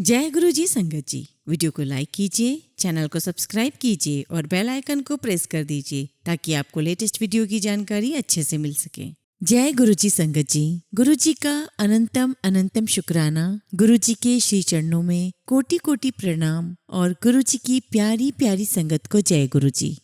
जय गुरु जी संगत जी। वीडियो को लाइक कीजिए, चैनल को सब्सक्राइब कीजिए और बेल आइकन को प्रेस कर दीजिए ताकि आपको लेटेस्ट वीडियो की जानकारी अच्छे से मिल सके। जय गुरु जी संगत जी। गुरु जी का अनंतम अनंतम शुक्राना। गुरु जी के श्री चरणों में कोटि कोटि प्रणाम और गुरु जी की प्यारी प्यारी संगत को जय गुरु जी।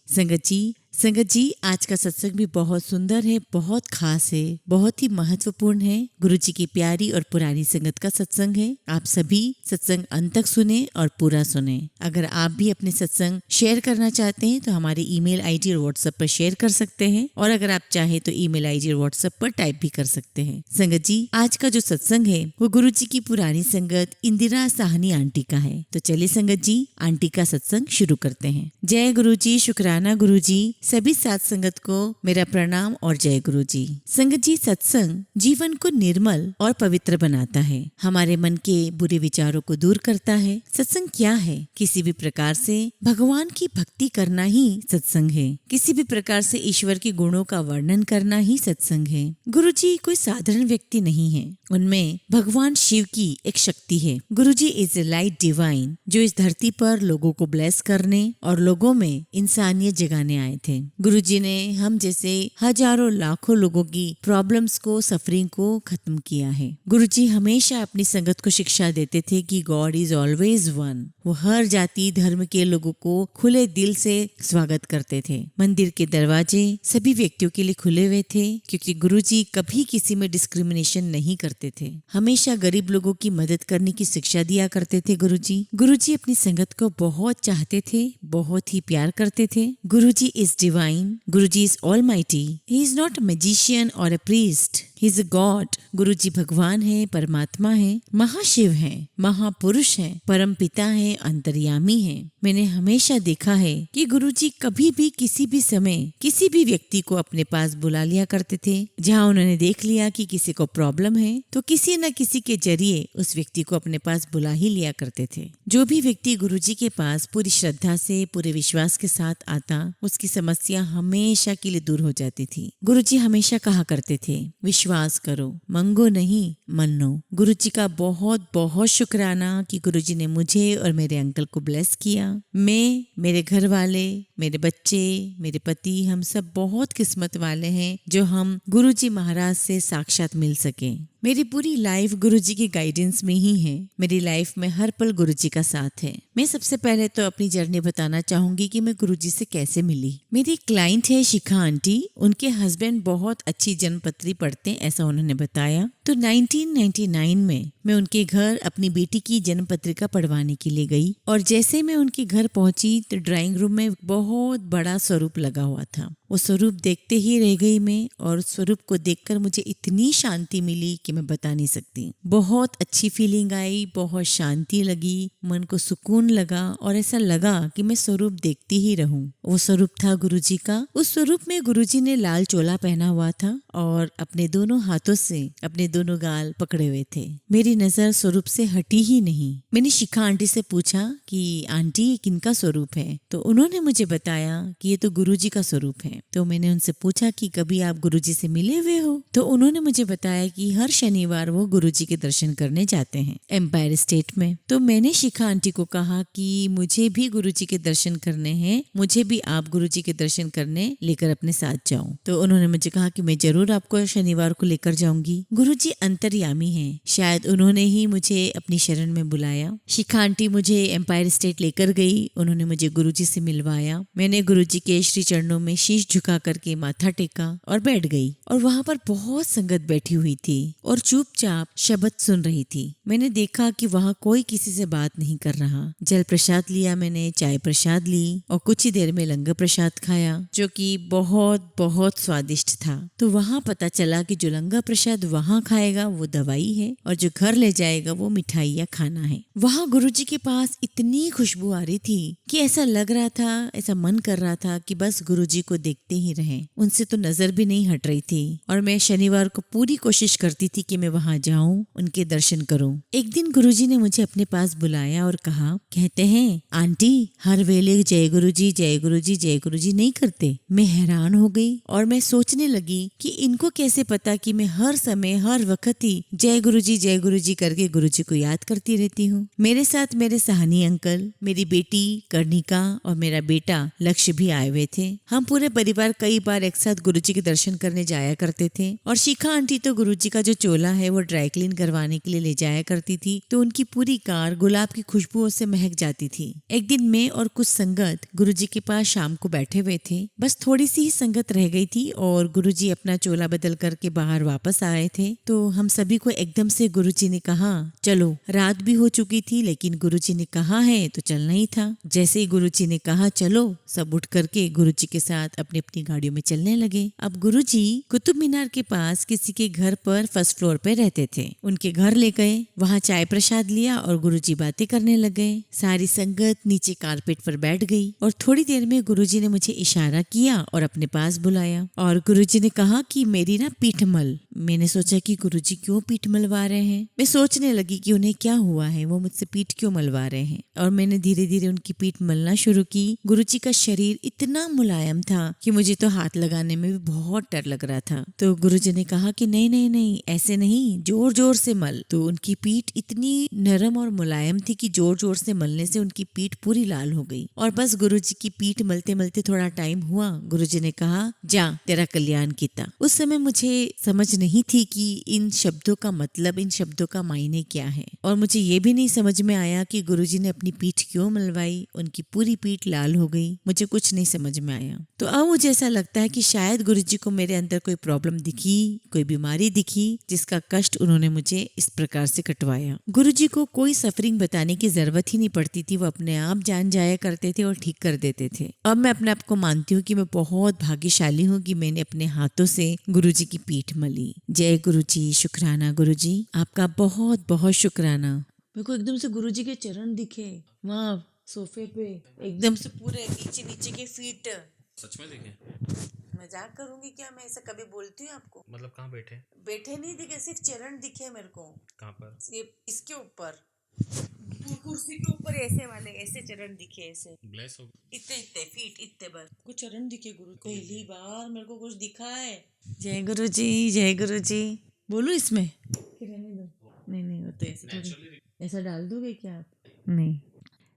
संगत जी आज का सत्संग भी बहुत सुंदर है, बहुत खास है, बहुत ही महत्वपूर्ण है। गुरु जी की प्यारी और पुरानी संगत का सत्संग है। आप सभी सत्संग अंत तक सुने और पूरा सुने। अगर आप भी अपने सत्संग शेयर करना चाहते हैं तो हमारे ईमेल आईडी और व्हाट्सएप पर शेयर कर सकते हैं, और अगर आप चाहें तो ईमेल आईडी और व्हाट्सएप पर टाइप भी कर सकते हैं। संगत जी आज का जो सत्संग है वो गुरु जी की पुरानी संगत इंदिरा साहनी आंटी का है। तो चलिए संगत जी आंटी का सत्संग शुरू करते हैं। जय गुरु जी, शुक्राना गुरु जी। सभी साथ संगत को मेरा प्रणाम और जय गुरु जी। संगत जी सत्संग जीवन को निर्मल और पवित्र बनाता है, हमारे मन के बुरे विचारों को दूर करता है। सत्संग क्या है? किसी भी प्रकार से भगवान की भक्ति करना ही सत्संग है। किसी भी प्रकार से ईश्वर के गुणों का वर्णन करना ही सत्संग है। गुरु जी कोई साधारण व्यक्ति नहीं है, उनमें भगवान शिव की एक शक्ति है। गुरु ji is a light divine जो इस धरती पर लोगों को ब्लेस करने और लोगों में इंसानियत जगाने आए थे। गुरु जी ने हम जैसे हजारों लाखों लोगों की प्रॉब्लम्स को, सफरिंग को खत्म किया है। गुरु जी हमेशा अपनी संगत को शिक्षा देते थे कि गॉड इज ऑलवेज वन। वो हर जाति धर्म के लोगों को खुले दिल से स्वागत करते थे। मंदिर के दरवाजे सभी व्यक्तियों के लिए खुले हुए थे, क्योंकि गुरु जी कभी किसी में डिस्क्रिमिनेशन नहीं करते थे। हमेशा गरीब लोगों की मदद करने की शिक्षा दिया करते थे गुरु जी अपनी संगत को बहुत चाहते थे, बहुत ही प्यार करते थे। गुरु ji is divine, Guru ji is almighty. He is not a magician or a priest, he is a god. Guru ji भगवान है, परमात्मा है, महाशिव है, महापुरुष है, परम पिता है, अंतर्यामी है। मैंने हमेशा देखा है कि गुरु जी कभी भी किसी भी समय किसी भी व्यक्ति को अपने पास बुला लिया करते थे। जहाँ उन्होंने देख लिया कि किसी को प्रॉब्लम है तो किसी न किसी के जरिए उस व्यक्ति को अपने पास बुला ही लिया करते थे। जो भी व्यक्ति गुरु जी के पास पूरी श्रद्धा से, पूरे विश्वास के साथ आता, उसकी समस्या हमेशा के लिए दूर हो जाती थी। गुरु जी हमेशा कहा करते थे, विश्वास करो, मंगो नहीं मनो। गुरु जी का बहुत बहुत शुक्राना कि गुरु जी ने मुझे और मेरे अंकल को ब्लेस किया। मैं, मेरे घर वाले, मेरे बच्चे, मेरे पति, हम सब बहुत किस्मत वाले हैं जो हम गुरु जी महाराज से साक्षात मिल सके। मेरी पूरी लाइफ गुरु जी की गाइडेंस में ही है। मेरी लाइफ में हर पल गुरु जी का साथ है। मैं सबसे पहले तो अपनी जर्नी बताना चाहूंगी कि मैं गुरु जी से कैसे मिली। मेरी क्लाइंट है शिखा आंटी। उनके हस्बैंड बहुत अच्छी जन्मपत्री पढ़ते हैं, ऐसा उन्होंने बताया। तो 1999 में मैं उनके घर अपनी बेटी की जन्म पत्रिका पढ़वाने के लिए गई, और जैसे मैं उनके घर पहुंची तो ड्राइंग रूम में बहुत बड़ा स्वरूप लगा हुआ था। वो स्वरूप देखते ही रह गई मैं, और स्वरूप को देखकर मुझे इतनी शांति मिली कि मैं बता नहीं सकती। बहुत अच्छी फीलिंग आई, बहुत शांति लगी, मन को सुकून लगा, और ऐसा लगा कि मैं स्वरूप देखती ही रहूं। वो स्वरूप था गुरु जी का। उस स्वरूप में गुरु जी ने लाल चोला पहना हुआ था और अपने दोनों हाथों से अपने दोनों गाल पकड़े हुए थे। मेरी नजर स्वरूप से हटी ही नहीं। मैंने शिखा आंटी से पूछा कि आंटी ये किनका स्वरूप है? तो उन्होंने मुझे बताया कि ये तो गुरु जी का स्वरूप है। तो मैंने उनसे पूछा कि कभी आप गुरु जी से मिले हुए हो? तो उन्होंने मुझे बताया कि हर शनिवार वो गुरु जी के दर्शन करने जाते हैं एम्पायर स्टेट में। तो मैंने शिखा आंटी को कहा कि मुझे भी गुरु जी के दर्शन करने हैं, मुझे भी आप गुरु जी के दर्शन करने लेकर अपने साथ जाओ। तो उन्होंने मुझे कहा कि मैं जरूर आपको शनिवार को लेकर जाऊंगी। गुरु जी अंतर्यामी हैं, शायद उन्होंने ही मुझे अपनी शरण में बुलाया। शिखा आंटी मुझे एम्पायर स्टेट लेकर गई, उन्होंने मुझे गुरु जी से मिलवाया। मैंने गुरु जी के श्री चरणों में शीश झुका करके माथा टेका और बैठ गई, और वहाँ पर बहुत संगत बैठी हुई थी और चुपचाप शब्द सुन रही थी। मैंने देखा कि वहाँ कोई किसी से बात नहीं कर रहा। जल प्रसाद लिया मैंने, चाय प्रसाद ली, और कुछ ही देर में लंगर प्रसाद खाया जो कि बहुत बहुत स्वादिष्ट था। तो वहाँ पता चला कि जो लंगर प्रसाद वहाँ खाएगा वो दवाई है, और जो घर ले जाएगा वो मिठाई या खाना है। वहाँ गुरु जी के पास इतनी खुशबू आ रही थी कि ऐसा लग रहा था, ऐसा मन कर रहा था कि बस गुरु जी को देखते ही रहे। उनसे तो नजर भी नहीं हट रही थी और मैं शनिवार को पूरी कोशिश करती थी कि मैं वहाँ जाऊँ, उनके दर्शन करूँ। एक दिन गुरुजी ने मुझे अपने पास बुलाया और कहा, कहते हैं आंटी हर वेले जय गुरु जी जय गुरु जी जय गुरु जी नहीं करते। मैं हैरान हो गई और मैं सोचने लगी कि इनको कैसे पता कि मैं हर समय हर वक्त ही जय गुरु जी करके गुरु जी को याद करती रहती हूँ। मेरे साथ मेरे साहनी अंकल, मेरी बेटी कर्णिका और मेरा बेटा लक्ष्य भी आए हुए थे। हम पूरे परिवार कई बार एक साथ गुरु जी के दर्शन करने जाया करते थे और शिखा आंटी तो गुरु जी का जो चोला है वो ड्राई क्लीन करवाने के लिए ले जाया करती थी, तो उनकी पूरी कार गुलाब की खुशबुओं से महक जाती थी। एक दिन मैं और कुछ संगत गुरु जी के पास शाम को बैठे हुए थे। बस थोड़ी सी ही संगत रह गई थी और गुरु जी अपना चोला बदल करके बाहर वापस आए थे। तो हम सभी को एकदम से गुरु जी ने कहा, चलो। रात भी हो चुकी थी लेकिन गुरु जी ने कहा है तो चलना ही था। जैसे ही गुरु जी ने कहा चलो, सब उठ करके गुरु जी के साथ अपनी अपनी गाड़ियों में चलने लगे। अब गुरु जी कुतुब मीनार के पास किसी के घर पर फर्स्ट फ्लोर पे रहते थे। उनके घर ले गए, वहाँ चाय प्रसाद लिया और गुरु जी बातें करने लगे। सारी संगत नीचे कारपेट पर बैठ गई और थोड़ी देर में गुरु जी ने मुझे इशारा किया और अपने पास बुलाया और गुरु जी ने कहा कि मेरी ना पीठ मल। मैंने सोचा कि गुरु जी क्यों पीठ मलवा रहे हैं। मैं सोचने लगी कि उन्हें क्या हुआ है, वो मुझसे पीठ क्यों मलवा रहे हैं। और मैंने धीरे धीरे उनकी पीठ मलना शुरू की। गुरु जी का शरीर इतना मुलायम था कि मुझे तो हाथ लगाने में भी बहुत डर लग रहा था। तो गुरु जी ने कहा कि नहीं नहीं नहीं, ऐसे नहीं, जोर जोर से मल। तो उनकी पीठ इतनी नरम और मुलायम थी कि जोर जोर से मलने से उनकी पीठ पूरी लाल हो गई। और बस गुरु जी की पीठ मलते मलते थोड़ा टाइम हुआ, गुरु जी ने कहा जा तेरा कल्याण कीता। उस समय मुझे समझ नहीं थी कि इन शब्दों का मतलब, इन शब्दों का मायने क्या है। और मुझे ये भी नहीं समझ में आया कि गुरु जी ने अपनी पीठ क्यों मलवाई, उनकी पूरी पीठ लाल हो गई। मुझे कुछ नहीं समझ में आया। तो अब मुझे ऐसा लगता है कि शायद गुरु जी को मेरे अंदर कोई प्रॉब्लम दिखी, कोई बीमारी दिखी, जिसका कष्ट उन्होंने मुझे इस प्रकार से कटवाया। गुरु जी को कोई सफरिंग बताने की जरूरत ही नहीं पड़ती थी, वो अपने आप जान जाया करते थे और ठीक कर देते थे। अब मैं अपने आप को मानती हूँ कि मैं बहुत भाग्यशाली हूँ कि मैंने अपने हाथों से गुरु जी की पीठ मली। जय गुरु जी, शुक्राना गुरु जी, आपका बहुत बहुत शुक्राना। मेरे को एकदम से गुरु जी के चरण दिखे वहाँ सोफे पे, एकदम से पूरे नीचे नीचे के फीट। सच में दिखे? मजाक करूंगी क्या, मैं ऐसा कभी बोलती हूँ आपको? मतलब कहाँ बैठे? बैठे नहीं दिखे, सिर्फ चरण दिखे मेरे को। कहाँ पर? ये इसके ऊपर, कुर्सी के ऊपर ऐसे वाले ऐसे चरण दिखे, ऐसे ब्लेस हो इतने इतने फीट इतने बस कुछ चरण दिखे गुरु। पहली बार मेरे को कुछ दिखा है। जय गुरु जी, जय गुरु जी। बोलू इसमें कि रहने दो? नहीं नहीं, वो तो ऐसे थोड़ी, ऐसा डाल दोगे क्या आप? नहीं।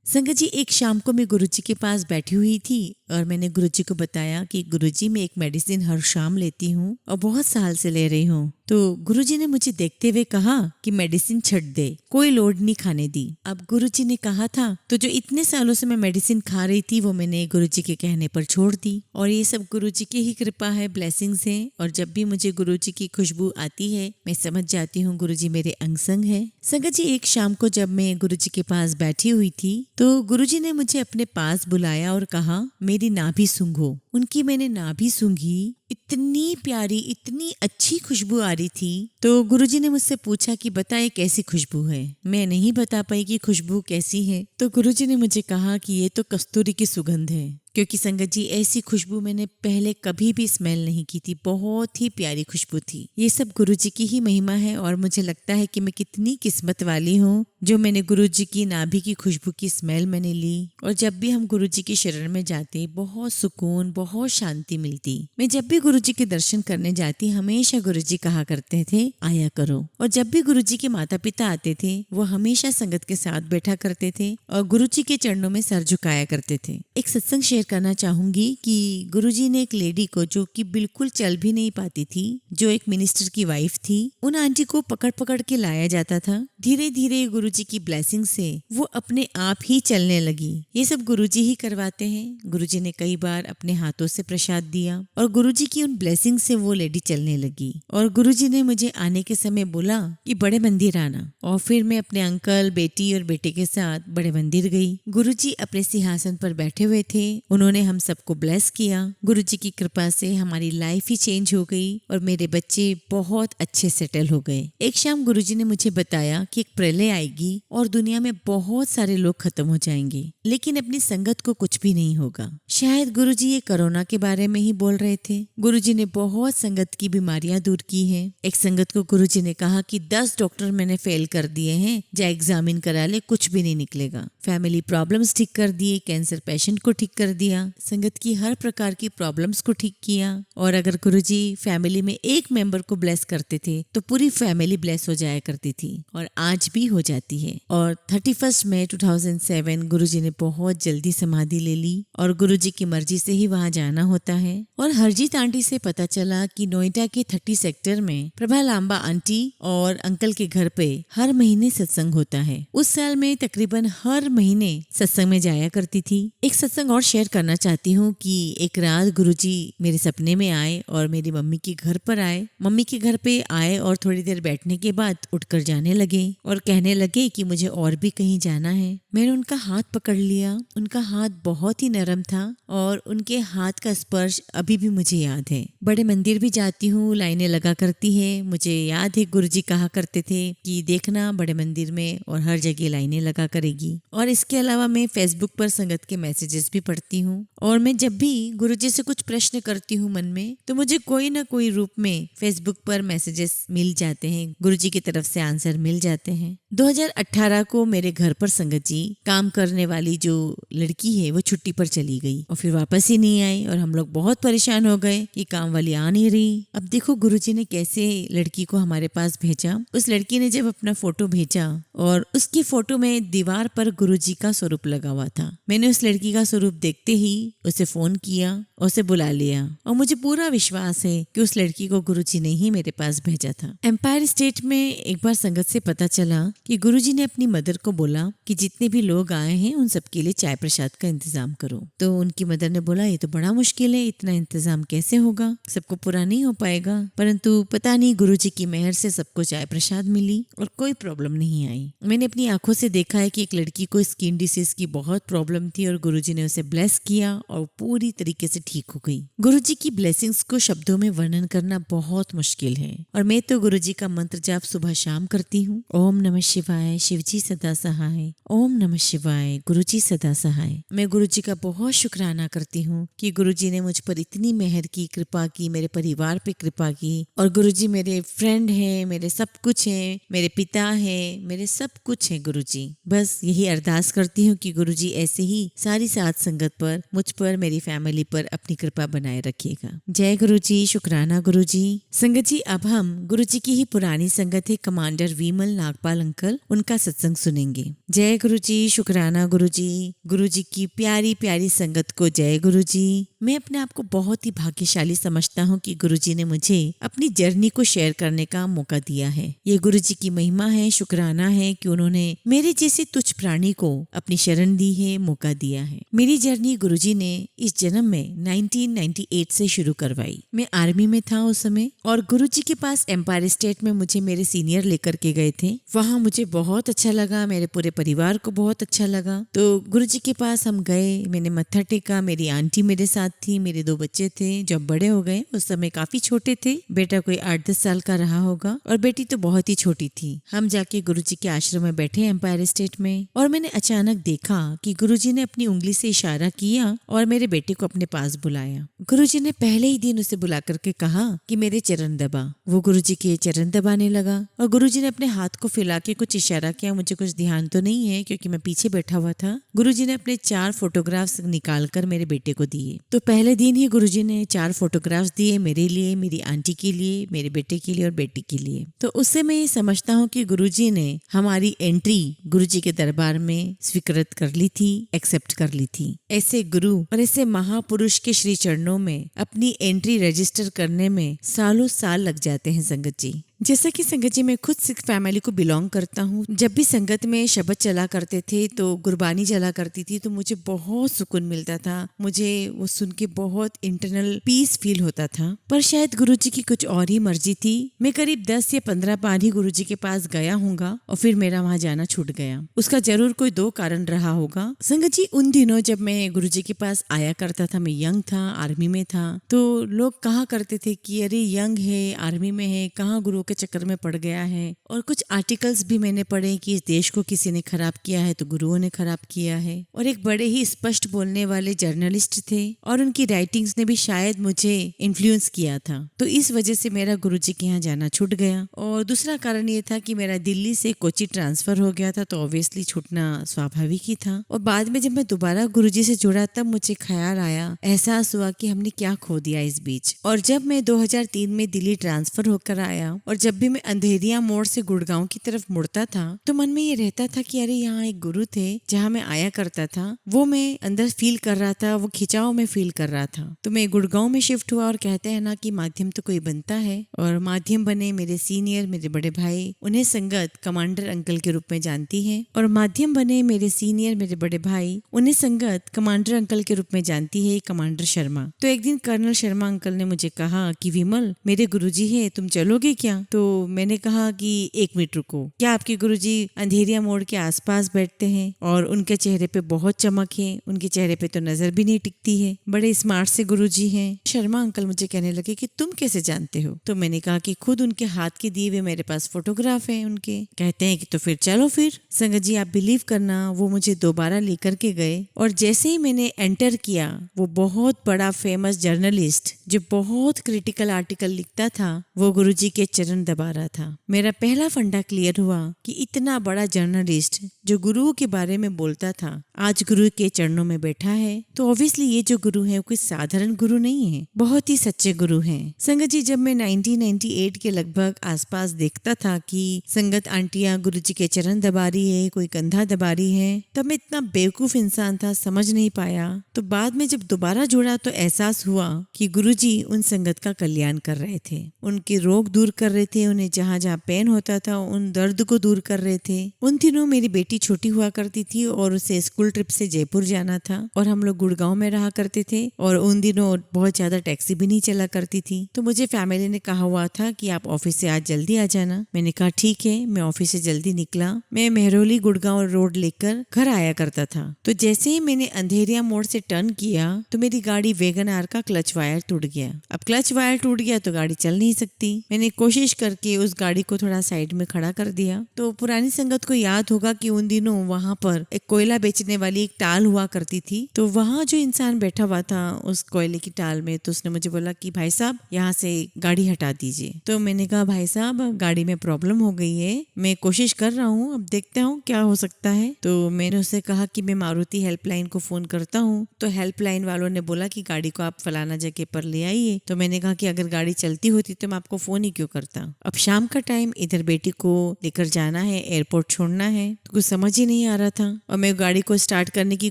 संगत जी, एक शाम को मैं गुरुजी के पास बैठी हुई थी और मैंने गुरुजी को बताया कि गुरुजी मैं एक मेडिसिन हर शाम लेती हूँ और बहुत साल से ले रही हूँ। तो गुरुजी ने मुझे देखते हुए कहा कि मेडिसिन छट दे, कोई लोड नहीं खाने दी। अब गुरुजी ने कहा था तो जो इतने सालों से मैं मेडिसिन खा रही थी वो मैंने गुरुजी के कहने पर छोड़ दी। और ये सब गुरुजी की ही कृपा है, ब्लेसिंग्स है। और जब भी मुझे गुरुजी की खुशबू आती है मैं समझ जाती हूँ गुरुजी मेरे अंग संग है। संगत जी, एक शाम को जब मैं गुरुजी के पास बैठी हुई थी तो गुरुजी ने मुझे अपने पास बुलाया और कहा मेरी नाभि सूंघो। उनकी मैंने नाभि सूंघी, इतनी प्यारी इतनी अच्छी खुशबू आ रही थी। तो गुरुजी ने मुझसे पूछा कि बताए कैसी खुशबू है। मैं नहीं बता पाई कि खुशबू कैसी है। तो गुरुजी ने मुझे कहा कि ये तो कस्तूरी की सुगंध है। क्योंकि संगत जी ऐसी खुशबू मैंने पहले कभी भी स्मेल नहीं की थी, बहुत ही प्यारी खुशबू थी। ये सब गुरुजी की ही महिमा है और मुझे लगता है कि मैं कितनी किस्मत वाली हूँ जो मैंने गुरुजी की नाभि की खुशबू की स्मेल मैंने ली। और जब भी हम गुरुजी की शरण में जाते बहुत सुकून बहुत शांति मिलती। मैं जब भी गुरुजी के दर्शन करने जाती हमेशा गुरुजी कहा करते थे आया करो। और जब भी गुरुजी के माता पिता आते थे वो हमेशा संगत के साथ बैठा करते थे और गुरुजी के चरणों में सर झुकाया करते थे। एक सत्संग शेयर करना चाहूंगी कि गुरुजी ने एक लेडी को जो कि बिल्कुल चल भी नहीं पाती थी, जो एक मिनिस्टर की वाइफ थी, उन आंटी को पकड़ पकड़ के लाया जाता था। धीरे धीरे गुरुजी की ब्लेसिंग से वो अपने आप ही चलने लगी। ये सब गुरुजी ही करवाते हैं। गुरुजी ने कई बार अपने हाथों से प्रसाद दिया और गुरुजी की उन ब्लेसिंग से वो लेडी चलने लगी। और गुरुजी ने मुझे आने के समय बोला कि बड़े मंदिर आना। और फिर मैं अपने अंकल, बेटी और बेटे के साथ बड़े मंदिर गई। गुरुजी अपने सिंहासन पर बैठे हुए थे उन्होंने हम सबको ब्लेस किया। गुरुजी की कृपा से हमारी लाइफ ही चेंज हो गई और मेरे बच्चे बहुत अच्छे सेटल हो गए। एक शाम गुरुजी ने मुझे बताया कि एक प्रलय आएगी और दुनिया में बहुत सारे लोग खत्म हो जाएंगे, लेकिन अपनी संगत को कुछ भी नहीं होगा। शायद गुरुजी ये कोरोना के बारे में ही बोल रहे थे। गुरुजी ने बहुत संगत की बीमारियां दूर की हैं। एक संगत को गुरुजी ने कहा कि 10 डॉक्टर मैंने फेल कर दिए हैं, जा एग्जामिन करा ले, कुछ भी नहीं निकलेगा। फैमिली प्रॉब्लम्स ठीक कर दिए, कैंसर पेशेंट को ठीक कर दिया, संगत की हर प्रकार की प्रॉब्लम्स को ठीक किया। और अगर गुरुजी फैमिली में एक मेंबर को ब्लेस करते थे तो पूरी फैमिली ब्लेस हो जाया करती थी, और आज भी हो जाती है। और 31 मई 2007 गुरुजी ने बहुत जल्दी समाधि ले ली और गुरुजी की मर्जी से ही वहाँ जाना होता है। और हरजीत आंटी से पता चला कि नोएडा के 30 सेक्टर में प्रभा लांबा आंटी और अंकल के घर पे हर महीने सत्संग होता है। उस साल में तकरीबन हर महीने सत्संग में जाया करती थी। एक सत्संग और शेयर करना चाहती हूँ कि एक रात गुरुजी मेरे सपने में आए और मेरी मम्मी के घर पर आए। मम्मी के घर पे आए और थोड़ी देर बैठने के बाद उठकर जाने लगे और कहने लगे कि मुझे और भी कहीं जाना है। मैंने उनका हाथ पकड़ लिया। उनका हाथ बहुत ही नरम था और उनके हाथ का स्पर्श अभी भी मुझे याद है। बड़े मंदिर भी जाती हूँ, लाइनें लगा करती है। मुझे याद है गुरुजी कहा करते थे कि देखना बड़े मंदिर में और हर जगह लाइनें लगा करेगी। और इसके अलावा मैं फेसबुक पर संगत के मैसेजेस भी पढ़ती हूँ, और मैं जब भी गुरुजी से कुछ प्रश्न करती हूँ मन में, तो मुझे कोई ना कोई रूप में फेसबुक पर मैसेजेस मिल जाते हैं, गुरुजी की तरफ से आंसर मिल जाते हैं। 2018 को मेरे घर पर संगत जी काम करने वाली जो लड़की है वो छुट्टी पर चली गई और फिर वापस ही नहीं आई, और हम लोग बहुत परेशान हो गए कि काम वाली आ नहीं रही। अब देखो गुरुजी ने कैसे लड़की को हमारे पास भेजा। उस लड़की ने जब अपना फोटो भेजा और उसकी फोटो में दीवार पर गुरुजी का स्वरूप लगा हुआ था, मैंने उस लड़की का स्वरूप देखते ही उसे फोन किया और उसे बुला लिया, और मुझे पूरा विश्वास है कि उस लड़की को गुरुजी ने ही मेरे पास भेजा था। एम्पायर स्टेट में एक बार संगत से पता चला कि गुरुजी ने अपनी मदर को बोला कि जितने भी लोग आए हैं उन सबके लिए चाय प्रसाद का इंतजाम करो। तो उनकी मदर ने बोला ये तो बड़ा मुश्किल है, इतना इंतजाम कैसे होगा, सबको पूरा नहीं हो पाएगा। परंतु पता नहीं गुरुजी की मेहर से सबको चाय प्रसाद मिली और कोई प्रॉब्लम नहीं आई। मैंने अपनी आंखों से देखा है कि एक लड़की को स्किन डिसीज की बहुत प्रॉब्लम थी और गुरुजी ने उसे ब्लेस किया और पूरी तरीके से ठीक हो गई। गुरुजी की ब्लेसिंग्स को शब्दों में वर्णन करना बहुत मुश्किल है, और मैं तो गुरुजी का मंत्र जाप सुबह शाम करती हूँ। ओम नमः शिवाय, शिवजी सदा सहाय। ओम नमः शिवाय, गुरुजी सदा सहाय। मैं गुरुजी का बहुत शुक्राना करती हूँ कि गुरुजी ने मुझ पर इतनी मेहर की, कृपा की, मेरे परिवार पे कृपा की। और गुरुजी मेरे फ्रेंड है, मेरे सब कुछ है, मेरे पिता है, मेरे सब कुछ है गुरुजी। बस यही अरदास करती हूँ कि गुरुजी ऐसे ही सारी साथ संगत पर, मुझ पर, मेरी फैमिली पर अपनी कृपा बनाए रखिएगा। जय गुरुजी, शुक्राना गुरुजी। संगत जी, अब हम गुरुजी की ही पुरानी संगत है कमांडर विमल नागपाल अंकल, उनका सत्संग सुनेंगे। जय गुरुजी, शुक्राना गुरुजी। गुरुजी की प्यारी प्यारी संगत को जय गुरुजी। मैं अपने आप को बहुत ही भाग्यशाली समझता हूँ कि गुरुजी ने मुझे अपनी जर्नी को शेयर करने का मौका दिया है। ये गुरुजी की महिमा है, शुक्राना है कि उन्होंने मेरे जैसे तुच्छ प्राणी को अपनी शरण दी है, मौका दिया है। मेरी जर्नी गुरुजी ने इस जन्म में 1998 से शुरू करवाई। मैं आर्मी में था उस समय, और गुरुजी के पास एम्पायर स्टेट में मुझे मेरे सीनियर लेकर के गए थे। वहाँ मुझे बहुत अच्छा लगा, मेरे पूरे परिवार को बहुत अच्छा लगा। तो गुरुजी के पास हम गए, मैंने मत्था टेका। मेरी आंटी मेरे साथ थी, मेरे 2 बच्चे थे जब बड़े हो गए। उस समय काफी छोटे थे, बेटा कोई 8-10 साल का रहा होगा और बेटी तो बहुत ही छोटी थी। हम जाके गुरुजी के आश्रम में बैठे एम्पायर स्टेट में, और मैंने अचानक देखा कि गुरुजी ने अपनी उंगली से इशारा किया और मेरे बेटे को अपने पास बुलाया। गुरुजी ने पहले ही दिन उसे बुला करके कहा कि मेरे चरण दबा। वो गुरुजी के चरण दबाने लगा और गुरुजी ने अपने हाथ को फैला के कुछ इशारा किया। मुझे कुछ ध्यान तो नहीं है क्योंकि मैं पीछे बैठा हुआ था। गुरुजी ने अपने 4 फोटोग्राफ्स निकाल कर मेरे बेटे को दिए। तो पहले दिन ही गुरुजी ने 4 फोटोग्राफ्स दिए, मेरे लिए, मेरी आंटी के लिए, मेरे बेटे के लिए और बेटी के लिए। तो उससे मैं ये समझता हूँ कि गुरुजी ने हमारी एंट्री गुरुजी के दरबार में स्वीकृत कर ली थी, एक्सेप्ट कर ली थी। ऐसे गुरु और ऐसे महापुरुष के श्री चरणों में अपनी एंट्री रजिस्टर करने में सालों साल लग जाते हैं संगत जी। जैसा कि संगत जी मैं खुद सिख फैमिली को बिलोंग करता हूँ। जब भी संगत में शब्द चला करते थे तो गुरबानी चला करती थी तो मुझे बहुत सुकून मिलता था। मुझे वो सुन के बहुत इंटरनल पीस फील होता था। पर शायद गुरुजी की कुछ और ही मर्जी थी। मैं करीब 10 या 15 बार ही गुरुजी के पास गया हूँगा और फिर मेरा वहाँ जाना छूट गया। उसका जरूर कोई 2 कारण रहा होगा। संगत जी उन दिनों जब मैं गुरुजी के पास आया करता था, मैं यंग था, आर्मी में था, तो लोग कहा करते थे कि अरे यंग है, आर्मी में है, कहाँ गुरु के चक्कर में पड़ गया है। और कुछ आर्टिकल्स भी मैंने पढ़े कि इस देश को किसी ने खराब किया है तो गुरुओं ने खराब किया है। और एक बड़े ही स्पष्ट बोलने वाले जर्नलिस्ट थे और उनकी राइटिंग्स ने भी शायद मुझे इन्फ्लुएंस किया था। तो इस वजह से मेरा गुरुजी के यहाँ जाना छूट गया। और दूसरा कारण ये था कि मेरा दिल्ली से कोची ट्रांसफर हो गया था, तो ऑब्वियसली छूटना स्वाभाविक ही था। और बाद में जब मैं दोबारा गुरुजी से जुड़ा तब मुझे ख्याल आया, एहसास हुआ कि हमने क्या खो दिया इस बीच। और जब मैं 2003 में दिल्ली ट्रांसफर होकर आया और जब भी मैं अंधेरिया मोड़ से गुड़गांव की तरफ मुड़ता था तो मन में ये रहता था कि अरे यहाँ एक गुरु थे जहाँ मैं आया करता था, वो मैं अंदर फील कर रहा था, वो खिंचाव में फील कर रहा था। तो मैं गुड़गांव में शिफ्ट हुआ और कहते हैं ना कि माध्यम तो कोई बनता है, और माध्यम बने मेरे सीनियर, मेरे बड़े भाई, उन्हें संगत कमांडर अंकल के रूप में जानती है। और माध्यम बने मेरे सीनियर, मेरे बड़े भाई, उन्हें संगत कमांडर अंकल के रूप में जानती है, कमांडर शर्मा। तो एक दिन कर्नल शर्मा अंकल ने मुझे कहा कि विमल, मेरे गुरुजी है, तुम चलोगे क्या? तो मैंने कहा कि 1 मिनट रुको, क्या आपके गुरुजी अंधेरिया मोड़ के आसपास बैठते हैं और उनके चेहरे पे बहुत चमक है, उनके चेहरे पे तो नजर भी नहीं टिकती है, बड़े स्मार्ट से गुरुजी हैं। शर्मा अंकल मुझे कहने लगे कि तुम कैसे जानते हो? तो मैंने कहा कि खुद उनके हाथ के दिए हुए मेरे पास फोटोग्राफ है उनके। कहते हैं कि तो फिर चलो फिर। संगत जी आप बिलीव करना, वो मुझे दोबारा लेकर के गए और जैसे ही मैंने एंटर किया, वो बहुत बड़ा फेमस जर्नलिस्ट जो बहुत क्रिटिकल आर्टिकल लिखता था वो गुरुजी के चरण दबा रहा था। मेरा पहला फंडा क्लियर हुआ कि इतना बड़ा जर्नलिस्ट जो गुरु के बारे में बोलता था आज गुरु के चरणों में बैठा है, तो ऑब्वियसली ये जो गुरु है कोई साधारण गुरु नहीं है, बहुत ही सच्चे गुरु हैं। संगत जी जब मैं 1998 के लगभग आसपास देखता था कि संगत आंटियां गुरुजी के चरण दबा रही है, कोई कंधा दबा रही है, तब मैं इतना बेवकूफ इंसान था, समझ नहीं पाया। तो बाद में जब दोबारा जुड़ा तो एहसास हुआ कि गुरुजी उन संगत का कल्याण कर रहे थे, उनके रोग दूर कर रहे थे, उन्हें जहाँ जहाँ पेन होता था उन दर्द को दूर कर रहे थे। उन दिनों मेरी बेटी छोटी हुआ करती थी और उसे स्कूल ट्रिप से जयपुर जाना था और हम लोग गुड़गांव में रहा करते थे और उन दिनों बहुत ज्यादा टैक्सी भी नहीं चला करती थी। तो मुझे फैमिली ने कहा हुआ था कि आप ऑफिस से आज जल्दी आ जाना। मैंने कहा ठीक है। मैं ऑफिस से जल्दी निकला। मैं मेहरौली गुड़गांव रोड लेकर घर आया करता था। तो जैसे ही मैंने अंधेरिया मोड़ से टर्न किया तो मेरी गाड़ी वैगन आर का क्लच वायर टूट गया। अब क्लच वायर टूट गया तो गाड़ी चल नहीं सकती। मैंने कोशिश करके उस गाड़ी को थोड़ा साइड में खड़ा कर दिया। तो पुरानी संगत को याद होगा कि उन दिनों वहां पर एक कोयला बेचने वाली एक टाल हुआ करती थी। तो वहां जो इंसान बैठा हुआ था उस कोयले की टाल में, तो उसने मुझे बोला कि भाई साहब यहाँ से गाड़ी हटा दीजिए। तो मैंने कहा भाई साहब गाड़ी में प्रॉब्लम हो गई है, मैं कोशिश कर रहा हूँ, अब देखते हूँ क्या हो सकता है। तो मैंने उससे कहा कि मैं मारुति हेल्पलाइन को फोन करता हूँ। तो हेल्पलाइन वालों ने बोला कि गाड़ी को आप फलाना जगह पर ले आइए। तो मैंने कहा कि अगर गाड़ी चलती होती तो मैं आपको फोन ही क्यों करता। अब शाम का टाइम, इधर बेटी को लेकर जाना है, एयरपोर्ट छोड़ना है, तो कुछ समझ ही नहीं आ रहा था। और मैं गाड़ी को स्टार्ट करने की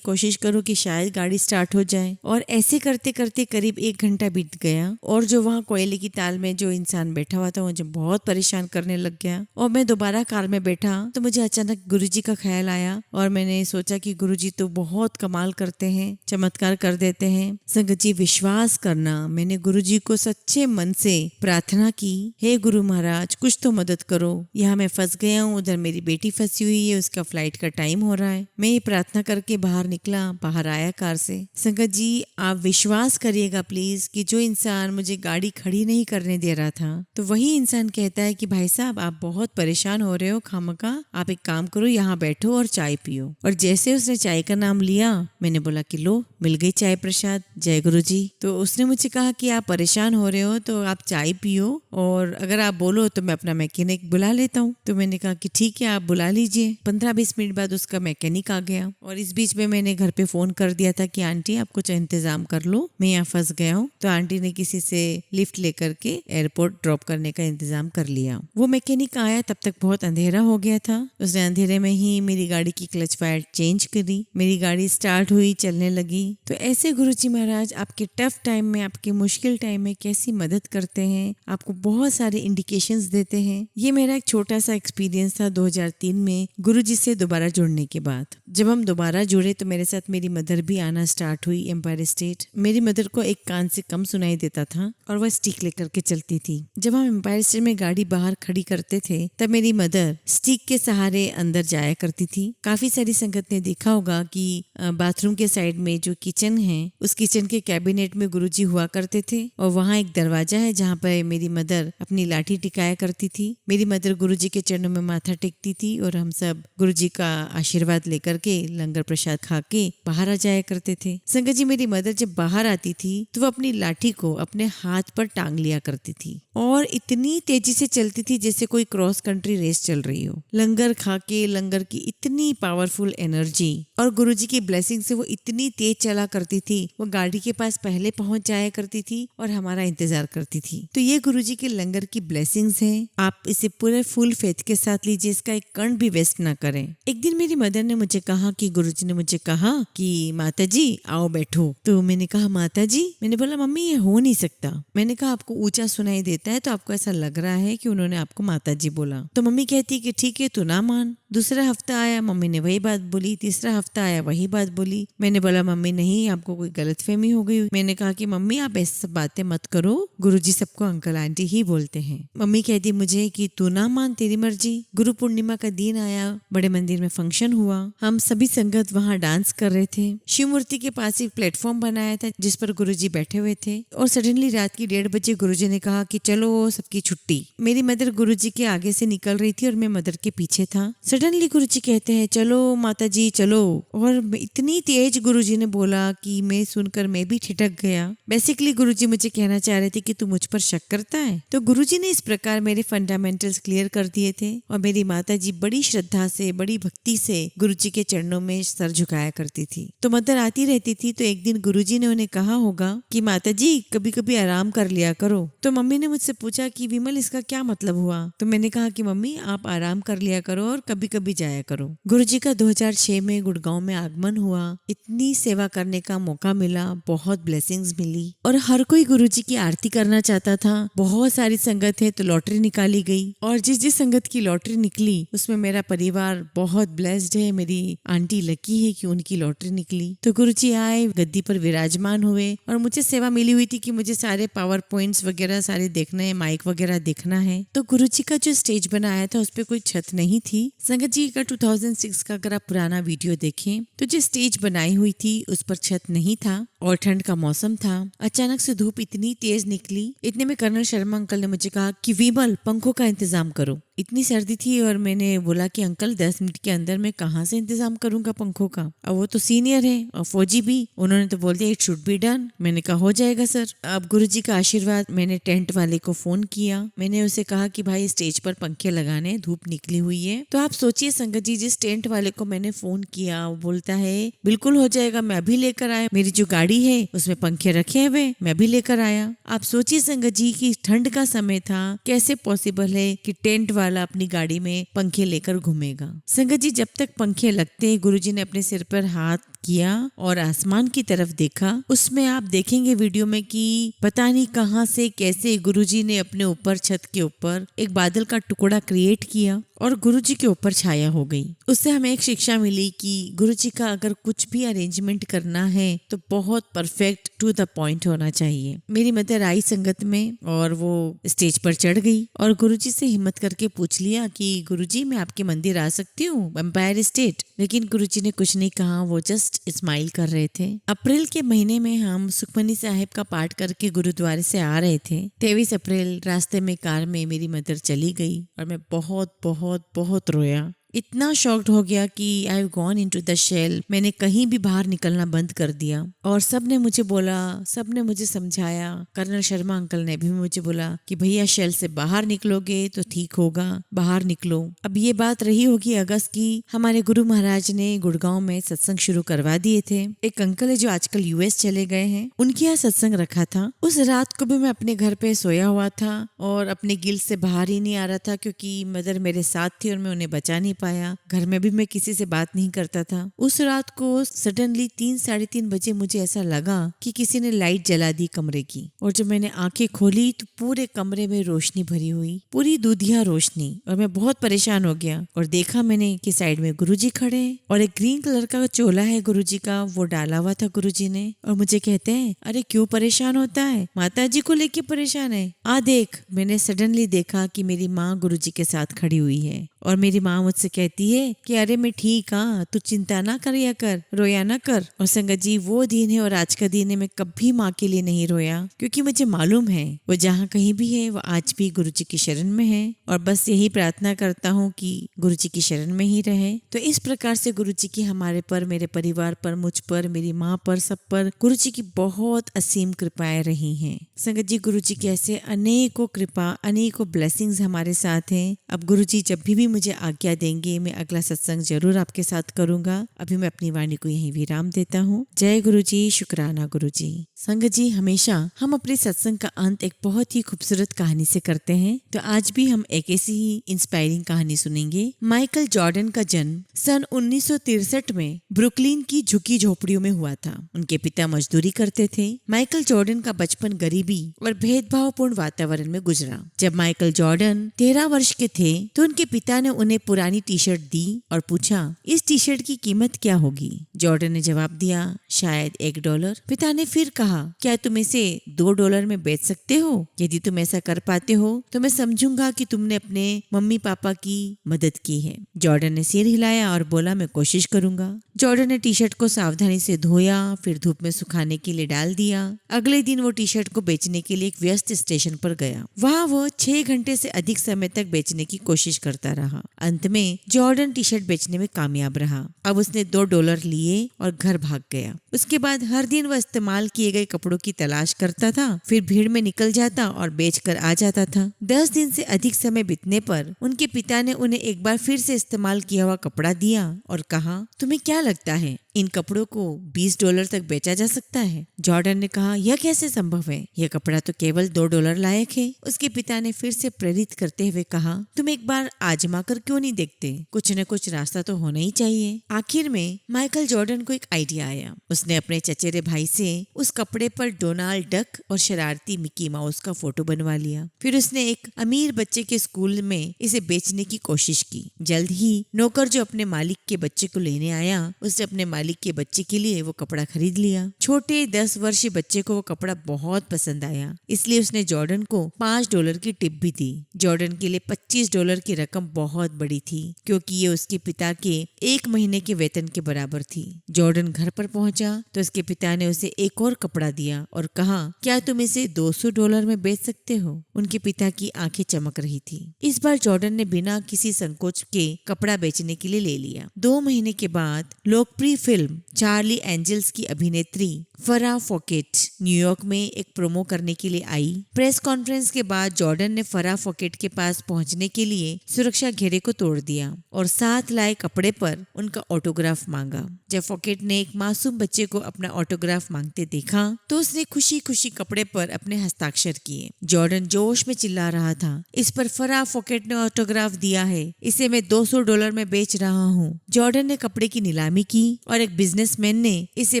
कोशिश करूँ कि शायद गाड़ी स्टार्ट हो जाए। और ऐसे करते करते करीब 1 घंटा बीत गया और जो वहाँ कोयले की टाल में जो इंसान बैठा हुआ था मुझे बहुत परेशान करने लग गया। और मैं दोबारा कार में बैठा तो मुझे अचानक गुरुजी का ख्याल आया और मैंने सोचा कि गुरुजी तो बहुत कमाल करते हैं, चमत्कार कर देते हैं। संगत जी विश्वास करना, मैंने गुरुजी को सच्चे मन से प्रार्थना की, हे गुरु महाराज कुछ तो मदद करो, यहाँ मैं फंस गया हूँ, उधर मेरी बेटी फंसी हुई है, उसका फ्लाइट का टाइम हो रहा है। मैं ये प्रार्थना करके बाहर निकला, बाहर आया कार से। संगत जी आप विश्वास करिएगा प्लीज कि जो इंसान मुझे गाड़ी खड़ी नहीं करने दे रहा था, तो वही इंसान कहता है कि भाई साहब आप बहुत परेशान हो रहे हो खामखा, आप एक काम करो यहाँ बैठो और चाय पियो। और जैसे उसने चाय का नाम लिया, मैंने बोला कि लो मिल गई चाय प्रसाद, जय गुरु जी। तो उसने मुझे कहा कि आप परेशान हो रहे हो तो आप चाय पियो और अगर आप बोलो तो मैं अपना मैकेनिक बुला लेता हूँ। तो मैंने कहा कि ठीक है आप बुला लीजिए। 15-20 मिनट बाद उसका मैकेनिक आ गया और इस बीच में मैंने घर पे फोन कर दिया था कि आंटी आप कुछ इंतजाम कर लो, मैं यहाँ फंस गया हूँ। तो आंटी ने किसी से लिफ्ट लेकर के एयरपोर्ट ड्रॉप करने का इंतजाम कर लिया। वो मैकेनिक आया तब तक बहुत अंधेरा हो गया था। उसने अंधेरे में ही मेरी गाड़ी की क्लच वायर चेंज करी, मेरी गाड़ी स्टार्ट हुई, चलने लगी। तो ऐसे गुरुजी महाराज आपके टफ टाइम में, आपके मुश्किल टाइम में कैसी मदद करते हैं, आपको बहुत सारे इंडिकेशंस देते हैं। ये मेरा एक छोटा सा एक्सपीरियंस था 2003 में गुरुजी से दोबारा जुड़ने के बाद। जब हम दोबारा जुड़े तो मेरे साथ मेरी मदर भी आना स्टार्ट हुई एम्पायर स्टेट। मेरी मदर को एक कान से कम सुनाई देता था और वह स्टिक लेकर के चलती थी। जब हम एम्पायर स्टेट में गाड़ी बाहर खड़ी करते थे तब मेरी मदर स्टिक के सहारे अंदर जाया करती थी। काफी सारी संगत ने देखा होगा कि बाथरूम के साइड में जो किचन है उस किचन के कैबिनेट में गुरुजी हुआ करते थे और वहाँ एक दरवाजा है जहाँ पर मेरी मदर अपनी लाठी टिकाया करती थी। मेरी मदर गुरुजी के चरणों में माथा टेकती थी और हम सब गुरुजी का आशीर्वाद लेकर के लंगर प्रसाद खा के बाहर आ जाया करते थे। संगत जी, मेरी मदर जब बाहर आती थी तो वो अपनी लाठी को अपने हाथ पर टांग लिया करती थी और इतनी तेजी से चलती थी जैसे कोई क्रॉस कंट्री रेस चल रही हो। लंगर खा के लंगर की इतनी पावरफुल एनर्जी और गुरुजी की ब्लेसिंग से वो इतनी तेज चला करती थी। वो गाड़ी के पास पहले पहुंच जाया करती थी और हमारा इंतजार करती थी। तो ये गुरुजी के लंगर की ब्लेसिंग्स हैं। आप इसे पूरे फुल फेथ के साथ लीजिए, इसका एक कण भी वेस्ट ना करें। एक दिन मेरी मदर ने मुझे कहा कि गुरुजी ने मुझे कहा कि माता जी आओ बैठो। तो मैंने कहा माता जी, मैंने बोला मम्मी ये हो नहीं सकता। मैंने कहा आपको ऊंचा सुनाई देता है तो आपको ऐसा लग रहा है कि उन्होंने आपको माता जी बोला। तो मम्मी कहती कि ठीक है तू ना मान। दूसरा हफ्ता आया, मम्मी ने वही बात बोली। तीसरा हफ्ता आया, वही बात बोली। मैंने बोला मम्मी नहीं, आपको कोई गलतफहमी हो गई। मैंने कहा कि मम्मी आप ऐसी सब बातें मत करो, गुरुजी सबको अंकल आंटी ही बोलते हैं। मम्मी कहती मुझे कि तू ना मान, तेरी मर्जी। गुरु पूर्णिमा का दिन आया, बड़े मंदिर में फंक्शन हुआ। हम सभी संगत वहाँ डांस कर रहे थे। शिव मूर्ति के पास एक प्लेटफॉर्म बनाया था जिस पर गुरुजी बैठे हुए थे और सडनली रात की 1:30 बजे गुरुजी ने कहा कि चलो सबकी छुट्टी। मेरी मदर गुरुजी के आगे से निकल रही थी और मैं मदर के पीछे था। सडनली गुरुजी कहते हैं चलो माता जी चलो, और इतनी तेज गुरुजी ने बोला कि मैं सुनकर मैं भी ठिठक गया। बेसिकली गुरुजी मुझे कहना चाह रहे थे कि तू मुझ पर शक करता है। तो गुरुजी ने इस प्रकार मेरे फंडामेंटल्स क्लियर कर दिए थे और मेरी माता जी बड़ी श्रद्धा से बड़ी भक्ति से गुरुजी के चरणों में सर झुकाया करती थी। तो मदर आती रहती थी। तो एक दिन गुरुजी ने उन्हें कहा होगा कि माता जी कभी कभी आराम कर लिया करो। तो मम्मी ने मुझसे पूछा कि विमल इसका क्या मतलब हुआ। तो मैंने कहा कि मम्मी आप आराम कर लिया करो और कभी कभी जाया करो। गुरुजी का 2006 में गुड़गांव में आगमन हुआ। इतनी सेवा करने का मौका मिला, बहुत ब्लेसिंग्स मिली और हर कोई गुरुजी की आरती करना चाहता था। बहुत सारी संगत है तो लॉटरी निकाली गई और जिस जिस संगत की लॉटरी निकली उसमें मेरा परिवार बहुत ब्लेस्ड है। मेरी आंटी लकी है कि उनकी लॉटरी निकली। तो गुरुजी आए, गद्दी पर विराजमान हुए और मुझे सेवा मिली हुई थी कि मुझे सारे पावर पॉइंट्स वगैरह सारे देखना है, माइक वगैरह देखना है। तो गुरुजी का जो स्टेज बनाया था उस पर कोई छत नहीं थी। संगत जी का 2006 का अगर आप पुराना वीडियो देखें तो जो स्टेज बनाई हुई थी उस पर छत नहीं था और ठंड का मौसम था। अचानक से धूप इतनी तेज निकली। इतने में कर्नल शर्मा अंकल ने मुझे कहा कि विमल पंखों का इंतजाम करो। इतनी सर्दी थी और मैंने बोला कि अंकल 10 मिनट के अंदर मैं कहाँ से इंतजाम करूंगा पंखों का। अब वो तो सीनियर है और फौजी भी, उन्होंने तो बोल दिया इट शुड बी डन। मैंने कहा हो जाएगा सर। अब गुरुजी का आशीर्वाद। मैंने टेंट वाले को फोन किया। मैंने उसे कहा कि भाई स्टेज पर पंखे लगाने, धूप निकली हुई है। तो आप सोचिए संगत जी, जिस टेंट वाले को मैंने फोन किया वो बोलता है बिल्कुल हो जाएगा, मैं अभी लेकर आया। मेरी जो गाड़ी है उसमें पंखे रखे हुए, मैं भी लेकर आया। आप सोचिए संगत जी की ठंड का समय था, कैसे पॉसिबल है कि टेंट वाला अपनी गाड़ी में पंखे लेकर घूमेगा। संगत जी जब तक पंखे लगते, गुरुजी ने अपने सिर पर हाथ किया और आसमान की तरफ देखा। उसमें आप देखेंगे वीडियो में कि पता नहीं कहां से कैसे गुरुजी ने अपने ऊपर छत के ऊपर एक बादल का टुकड़ा क्रिएट किया और गुरुजी के ऊपर छाया हो गई। उससे हमें एक शिक्षा मिली कि गुरुजी का अगर कुछ भी अरेंजमेंट करना है तो बहुत परफेक्ट टू द पॉइंट होना चाहिए। मेरी मदर आई संगत में और वो स्टेज पर चढ़ गई और गुरुजी से हिम्मत करके पूछ लिया कि गुरुजी मैं आपके मंदिर आ सकती हूँ एम्पायर स्टेट। लेकिन गुरुजी ने कुछ नहीं कहा, वो जस्ट स्माइल कर रहे थे। अप्रैल के महीने में हम सुखमनी साहिब का पाठ करके गुरुद्वारे से आ रहे थे। 23 अप्रैल रास्ते में कार में मेरी मदर चली गई और मैं बहुत बहुत बहुत रोया। इतना शॉक्ड हो गया कि I have gone into the shell. मैंने कहीं भी बाहर निकलना बंद कर दिया और सब ने मुझे बोला, सब ने मुझे समझाया। कर्नल शर्मा अंकल ने भी मुझे बोला कि भैया शेल से बाहर निकलोगे तो ठीक होगा, बाहर निकलो। अब ये बात रही होगी अगस्त की। हमारे गुरु महाराज ने गुड़गांव में सत्संग शुरू करवा दिए थे। एक अंकल है जो आजकल यूएस चले गए हैं, उनके यहाँ सत्संग रखा था। उस रात को भी मैं अपने घर पे सोया हुआ था और अपने गिल्ट से बाहर ही नहीं आ रहा था क्योंकि मदर मेरे साथ थी और मैं उन्हें बचा नहीं पाया, घर में भी मैं किसी से बात नहीं करता था। उस रात को सडनली 3-3:30 बजे मुझे ऐसा लगा कि किसी ने लाइट जला दी कमरे की, और जब मैंने आंखें खोली तो पूरे कमरे में रोशनी भरी हुई, पूरी दूधिया रोशनी, और मैं बहुत परेशान हो गया। और देखा मैंने कि साइड में गुरुजी खड़े हैं और एक ग्रीन कलर का चोला है गुरुजी का, वो डाला हुआ था गुरुजी ने, और मुझे कहते हैं, अरे क्यों परेशान होता है, माताजी को लेके परेशान है, आ देख। मैंने सडनली देखा कि मेरी माँ गुरुजी के साथ खड़ी हुई है, और मेरी माँ मुझसे कहती है कि अरे मैं ठीक हाँ, तू चिंता ना करिया कर, रोया ना कर। और संगत जी, वो दिन है और आज का दिन है, मैं कभी माँ के लिए नहीं रोया, क्योंकि मुझे मालूम है वो जहाँ कहीं भी है वो आज भी गुरुजी की शरण में है, और बस यही प्रार्थना करता हूँ कि गुरुजी की शरण में ही रहे। तो इस प्रकार से गुरुजी की हमारे पर, मेरे परिवार पर, मुझ पर, मेरी माँ पर, सब पर गुरुजी की बहुत असीम कृपाएं रही हैं। संगत जी, गुरुजी की ऐसे अनेकों कृपा, अनेकों ब्लेसिंग्स हमारे साथ हैं। अब गुरुजी जब भी मुझे आज्ञा देंगे, मैं अगला सत्संग जरूर आपके साथ करूंगा। अभी मैं अपनी वाणी को यहीं विराम देता हूँ। जय गुरुजी, शुक्राना गुरुजी। संगत जी, हमेशा हम अपने सत्संग का अंत एक बहुत ही खूबसूरत कहानी से करते हैं, तो आज भी हम एक ऐसी ही इंस्पायरिंग कहानी सुनेंगे। माइकल जॉर्डन का जन्म सन 1963 में ब्रुकलिन की झुकी झोपड़ियों में हुआ था। उनके पिता मजदूरी करते थे। माइकल जॉर्डन का बचपन गरीबी और भेदभावपूर्ण वातावरण में गुजरा। जब माइकल जॉर्डन 13 वर्ष के थे तो उनके पिता ने उन्हें पुरानी टी शर्ट दी और पूछा, इस टी शर्ट की कीमत क्या होगी? जॉर्डन ने जवाब दिया, शायद $1। पिता ने फिर कहा, क्या तुम इसे $2 में बेच सकते हो? यदि तुम ऐसा कर पाते हो तो मैं समझूंगा कि तुमने अपने मम्मी पापा की मदद की है। जॉर्डन ने सिर हिलाया और बोला, मैं कोशिश करूंगा। जॉर्डन ने टी शर्ट को सावधानी से धोया, फिर धूप में सुखाने के लिए डाल दिया। अगले दिन वो टी शर्ट को बेचने के लिए एक व्यस्त स्टेशन पर गया। वहाँ वो 6 घंटे से अधिक समय तक बेचने की कोशिश करता रहा। अंत में जॉर्डन टी शर्ट बेचने में कामयाब रहा। अब उसने $2 लिए और घर भाग गया। उसके बाद हर दिन वह इस्तेमाल किए गए कपड़ों की तलाश करता था, फिर भीड़ में निकल जाता और बेचकर आ जाता था। 10 दिन से अधिक समय बीतने पर उनके पिता ने उन्हें एक बार फिर से इस्तेमाल किया हुआ कपड़ा दिया और कहा, तुम्हें क्या लगता है इन कपड़ों को $20 तक बेचा जा सकता है? जॉर्डन ने कहा, यह कैसे संभव है? यह कपड़ा तो केवल $2 लायक है। उसके पिता ने फिर से प्रेरित करते हुए कहा, तुम एक बार आजमा कर क्यों नहीं देखते? कुछ न कुछ रास्ता तो होना ही चाहिए। आखिर में माइकल जॉर्डन को एक आइडिया आया। उसने अपने चचेरे भाई से उस कपड़े पर डोनाल्ड डक और शरारती मिकी माउस का फोटो बनवा लिया। फिर उसने एक अमीर बच्चे के स्कूल में इसे बेचने की कोशिश की। जल्द ही नौकर जो अपने मालिक के बच्चे को लेने आया, उसने अपने मालिक के बच्चे के लिए वो कपड़ा खरीद लिया। छोटे 10 वर्षीय बच्चे को वो कपड़ा बहुत पसंद आया, इसलिए उसने जॉर्डन को $5 की टिप भी दी। जॉर्डन के लिए $25 की रकम बहुत बड़ी थी, क्योंकि ये उसके पिता के 1 महीने के वेतन के बराबर थी। जॉर्डन घर पर पहुंचा तो उसके पिता ने उसे एक और कपड़ा दिया और कहा, क्या तुम इसे $200 में बेच सकते हो? उनके पिता की आंखें चमक रही थी। इस बार जॉर्डन ने बिना किसी संकोच के कपड़ा बेचने के लिए ले लिया। 2 महीने के बाद लोकप्रिय फिल्म चार्ली एंजल्स की अभिनेत्री फरा फॉकेट न्यूयॉर्क में एक प्रोमो करने के लिए आई। प्रेस कॉन्फ्रेंस के बाद जॉर्डन ने फरा फॉकेट के पास पहुंचने के लिए सुरक्षा घेरे को तोड़ दिया और साथ लाए कपड़े पर उनका ऑटोग्राफ मांगा। जब फॉकेट ने एक मासूम बच्चे को अपना ऑटोग्राफ मांगते देखा तो उसने खुशी खुशी कपड़े पर अपने हस्ताक्षर किए। जॉर्डन जोश में चिल्ला रहा था, इस पर फरा फॉकेट ने ऑटोग्राफ दिया है, इसे मैं $200 में बेच रहा हूँ। जॉर्डन ने कपड़े की नीलामी की और एक बिजनेसमैन ने इसे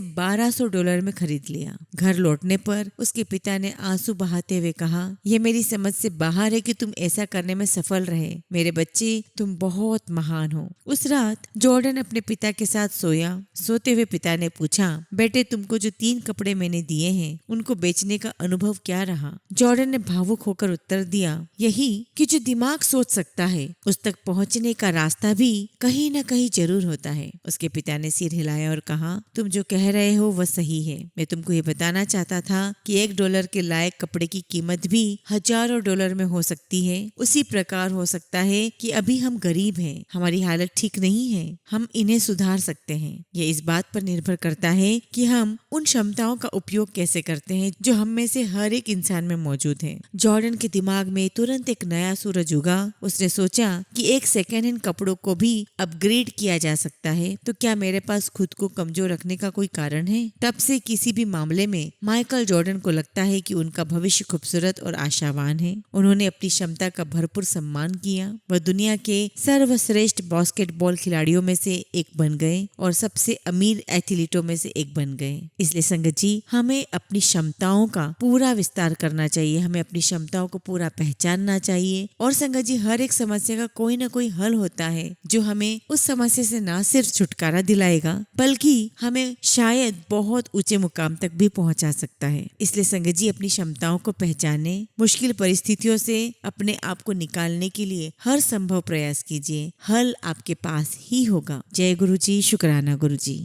$1200 में खरीद लिया। घर लौटने पर उसके पिता ने आंसू बहाते हुए कहा, यह मेरी समझ से बाहर है कि तुम ऐसा करने में सफल रहे। मेरे बच्चे, तुम बहुत महान हो। उस रात जॉर्डन अपने पिता के साथ सोया। सोते हुए पिता ने पूछा, बेटे, तुमको जो 3 कपड़े मैंने दिए हैं उनको बेचने का अनुभव क्या रहा? जॉर्डन ने भावुक होकर उत्तर दिया, यही कि जो दिमाग सोच सकता है उस तक पहुंचने का रास्ता भी कहीं न कहीं जरूर होता है। उसके पिता ने सिर हिलाया और कहा, तुम जो कह रहे हो वह सही है। मैं तुमको ये बताना चाहता था कि $1 के लायक कपड़े की कीमत भी हजारों डॉलर में हो सकती है। उसी प्रकार हो सकता है कि अभी हम गरीब हैं, हमारी हालत ठीक नहीं है, हम इन्हें सुधार सकते हैं। ये इस बात पर निर्भर करता है कि हम उन क्षमताओं का उपयोग कैसे करते हैं जो हम में से हर एक इंसान में मौजूद है। जॉर्डन के दिमाग में तुरंत एक नया सूरज उगा। उसने सोचा कि एक सेकेंड हैंड कपड़ों को भी अपग्रेड किया जा सकता है, तो क्या मेरे पास खुद को कमजोर रखने का कोई कारण है। तब से किसी भी मामले में माइकल जॉर्डन को लगता है कि उनका भविष्य खूबसूरत और आशावान है। उन्होंने अपनी क्षमता का भरपूर सम्मान किया। वह दुनिया के सर्वश्रेष्ठ बास्केटबॉल खिलाड़ियों में से एक बन गए और सबसे अमीर एथलीटों में से एक बन गए। इसलिए संगत जी, हमें अपनी क्षमताओं का पूरा विस्तार करना चाहिए, हमें अपनी क्षमताओं को पूरा पहचानना चाहिए। और संगत जी, हर एक समस्या का कोई ना कोई हल होता है जो हमें उस समस्या से ना सिर्फ छुटकारा दिलाएगा बल्कि हमें शायद बहुत ऊंचे मुकाम तक भी पहुंचा सकता है। इसलिए संगत जी, अपनी क्षमताओं को पहचाने, मुश्किल परिस्थितियों से अपने आप को निकालने के लिए हर संभव प्रयास कीजिए। हल आपके पास ही होगा। जय गुरु जी, शुक्राना गुरु जी।